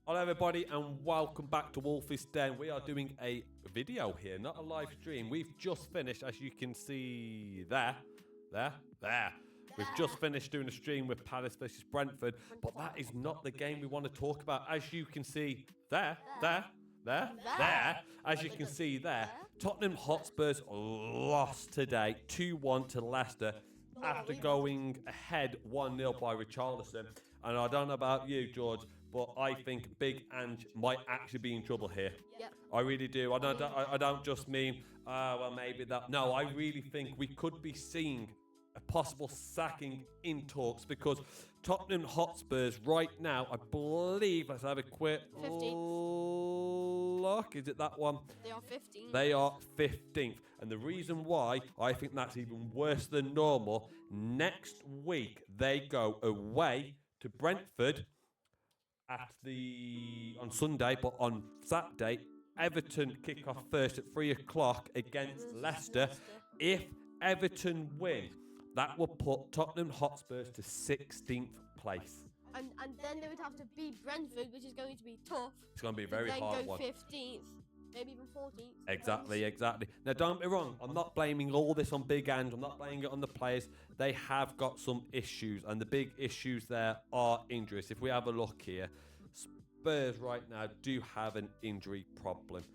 Hello everybody and welcome back to Wolfie's Den. We are doing a video here, not a live stream. We've just finished, as you can see there. We've just finished doing a stream with Palace versus Brentford, but that is not the game we want to talk about. As you can see there. As you can see there, Tottenham Hotspurs lost today 2-1 to Leicester after going ahead 1-0 by Richarlison. And I don't know about you, George, but I think Big Ange might actually be in trouble here. Yep. I really do. I don't just mean, well, maybe that. No, I really think we could be seeing a possible sacking in talks because Tottenham Hotspurs right now, I believe, let's have a quick 15th. look. Is it that one? They are 15th. They are 15th. And the reason why I think that's even worse than normal, next week they go away to Brentford on Sunday, but on Saturday, Everton kick off first at 3 o'clock against Leicester. If Everton win, that will put Tottenham Hotspurs to 16th place. And then they would have to beat Brentford, which is going to be tough. It's going to be a very hard then go one. 15th, maybe even 14th. Exactly. Now, don't be wrong. I'm not blaming all this on Big Ange. I'm not blaming it on the players. They have got some issues, and the big issues there are injuries. If we have a look here, Spurs right now do have an injury problem.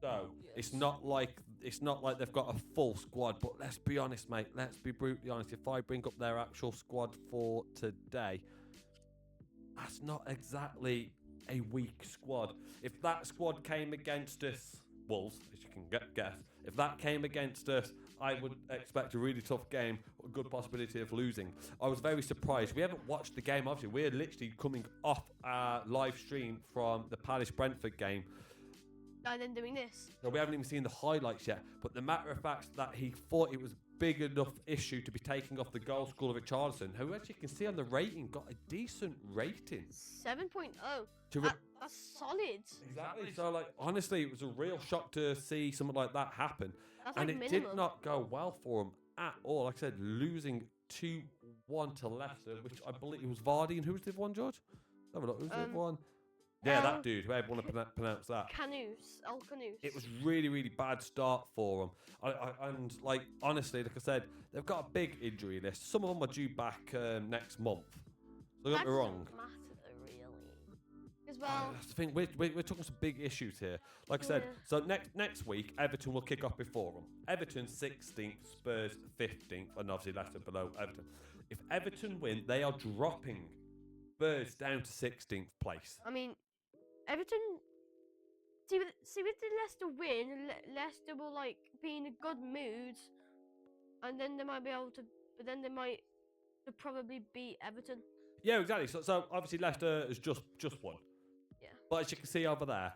So it's not like they've got a full squad. But let's be honest, mate. Let's be brutally honest. If I bring up their actual squad for today, that's not exactly a weak squad. If that squad came against us, Wolves, as you can guess, if that came against us, I would expect a really tough game, a good possibility of losing. I was very surprised. We haven't watched the game, obviously. We're literally coming off our live stream from the Palace-Brentford game. And then doing this. So we haven't even seen the highlights yet. But the matter of fact that he thought it was big enough issue to be taking off the goal scorer of Richarlison, who, as you can see on the rating, got a decent rating. 7.0. To That's solid. Exactly. So, like, honestly, it was a real shock to see something like that happen. That's And like it minimum. did not go well for him at all. Like I said, losing 2-1 to Leicester, which I believe it was Vardy. And who was the other one, George? Let's have a look. Who's the other one? Yeah, that dude, whoever want to pronounce that. Canus. It was really, really bad start for them. And, like, honestly, like I said, they've got a big injury list. Some of them are due back next month. So don't get me wrong. That doesn't matter, really. As well. That's the thing, we're talking some big issues here. Like I said, so next week, Everton will kick off before them. Everton 16th, Spurs 15th, and obviously Leicester below Everton. If Everton win, they are dropping Spurs down to 16th place. I mean, Everton. See with the Leicester win, Leicester will like be in a good mood, and then they might be able to. But then they might probably beat Everton. Yeah, exactly. So obviously Leicester has just won. Yeah. But as you can see over there,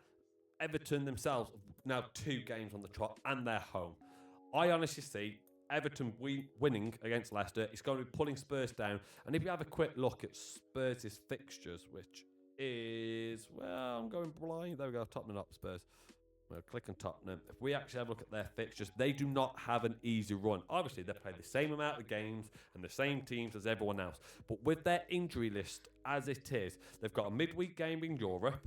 Everton themselves now 2 games on the trot and they're home. I honestly see Everton winning against Leicester. It's going to be pulling Spurs down. And if you have a quick look at Spurs' fixtures, which is, well, I'm going blind. There we go, Tottenham up Spurs. We'll click on Tottenham. If we actually have a look at their fixtures, they do not have an easy run. Obviously, they play the same amount of games and the same teams as everyone else. But with their injury list as it is, they've got a midweek game in Europe.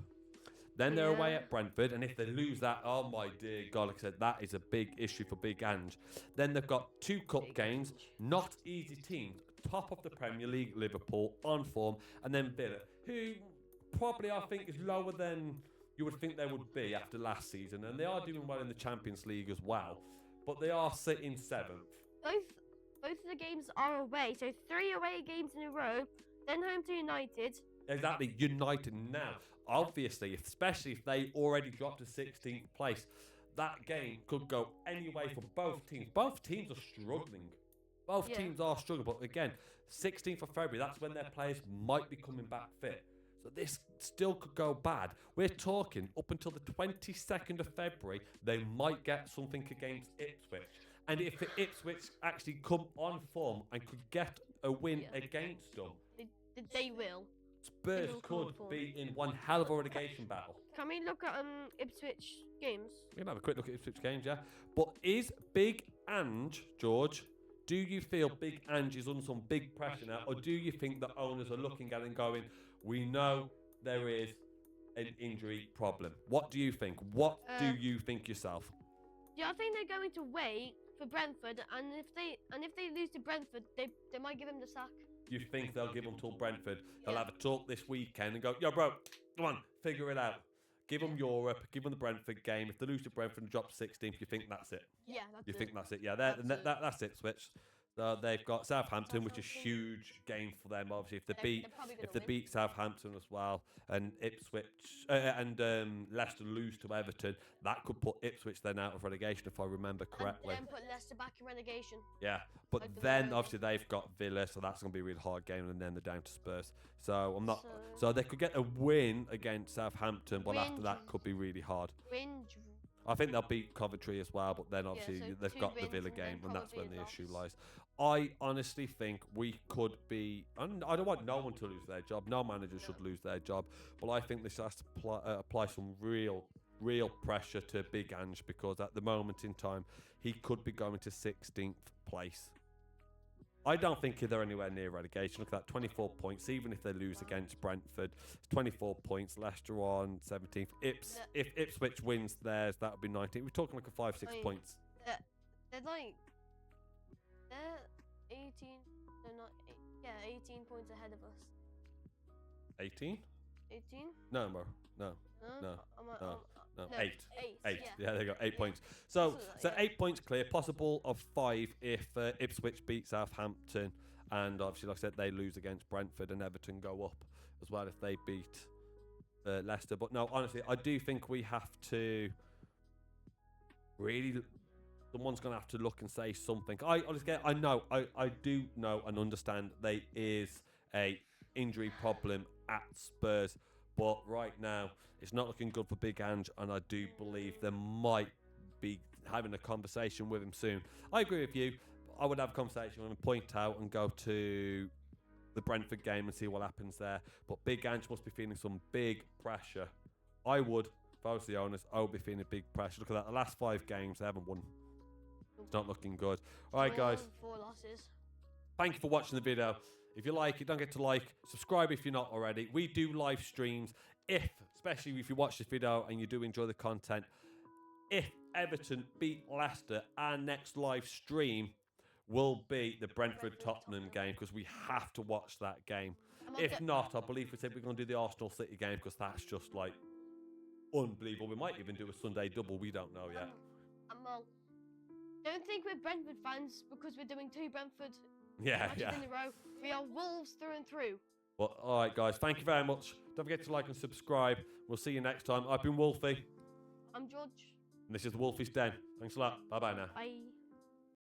Then they're away at Brentford. And if they lose that, oh my dear God, like I said, that is a big issue for Big Ange. Then they've got 2 cup games, not easy teams. Top of the Premier League, Liverpool, on form. And then Villa, who probably I think is lower than you would think they would be after last season, and they are doing well in the Champions League as well, but they are sitting 7th. Both of the games are away, so 3 away games in a row. Then home to United. Exactly, United now. Obviously, especially if they already dropped to 16th place, that game could go any way for both teams. Both teams are struggling. Both teams are struggling, but again, 16th of February, that's when their players might be coming back fit. So this still could go bad. We're talking up until the 22nd of February, they might get something against Ipswich. And if Ipswich actually come on form and could get a win against them, They will. Spurs could be in one hell of a relegation battle. Can we look at Ipswich games? We can have a quick look at Ipswich games, yeah. But is Big Ange, George, do you feel Big Ange is under some big pressure now, or do you think the owners are looking at it and going, we know there is an injury problem. What do you think? What do you think yourself? Yeah, I think they're going to wait for Brentford, and if they lose to Brentford, they might give him the sack. You think they'll give them till Brentford? They'll Yeah. have a talk this weekend and go, yo, bro, come on, figure it out. Give them Europe, give them the Brentford game. If they lose to Brentford and drop 16th, you think that's it? Yeah, that's You it. think that's it? Yeah, That's it. that's Ipswich. So they've got Southampton, which is huge game for them. Obviously, if They're probably if gonna they win. beat Southampton as well, and Ipswich and Leicester lose to Everton, that could put Ipswich then out of relegation, if I remember correctly. And then put Leicester back in relegation. Yeah, but Like the then Warriors. obviously they've got Villa, so that's going to be a really hard game, and then they're down to Spurs. So I'm not. So they could get a win against Southampton, but after that could be really hard. Win. I think they'll beat Coventry as well, but then obviously so they've 2 got the wins Villa and then game, and that's when probably the a issue loss. lies. I honestly think we could be. And I don't want no one to lose their job. No manager should lose their job. But I think this has to apply some real pressure to Big Ange, because at the moment in time he could be going to 16th place. I don't think they're anywhere near relegation. Look at that, 24 points. Even if they lose against Brentford, it's 24 points. Leicester on 17th. If Ipswich wins theirs, that would be 19. We're talking like a 5-6 points. They're 18. They're not. 18 points ahead of us. 18? 18? No, bro. No. No. No. 8. 8. Yeah, they got 8 points. So Yeah. 8 points clear. Possible of 5 if Ipswich beat Southampton, and obviously, like I said, they lose against Brentford, and Everton go up as well if they beat Leicester. But no, honestly, I do think we have to really. Someone's going to have to look and say something. I do know and understand there is a injury problem at Spurs, but right now it's not looking good for Big Ange, and I do believe they might be having a conversation with him soon. I agree with you. I would have a conversation with him, point out and go to the Brentford game and see what happens there. But Big Ange must be feeling some big pressure. I would, if I was the owners, I would be feeling big pressure. Look at that, the last 5 games, they haven't won. It's not looking good. All right, guys. 4 losses. Thank you for watching the video. If you like it, don't forget to like, subscribe if you're not already. We do live streams. Especially if you watch this video and you do enjoy the content, if Everton beat Leicester, our next live stream will be the Brentford-Tottenham game, because we have to watch that game. If not, I believe we said we're going to do the Arsenal City game, because that's just like unbelievable. We might even do a Sunday double. We don't know yet. Don't think we're Brentford fans because we're doing 2 Brentford matches in a row. We are Wolves through and through. Well, all right, guys. Thank you very much. Don't forget to like and subscribe. We'll see you next time. I've been Wolfie. I'm George. And this is the Wolfie's Den. Thanks a lot. Bye-bye now. Bye.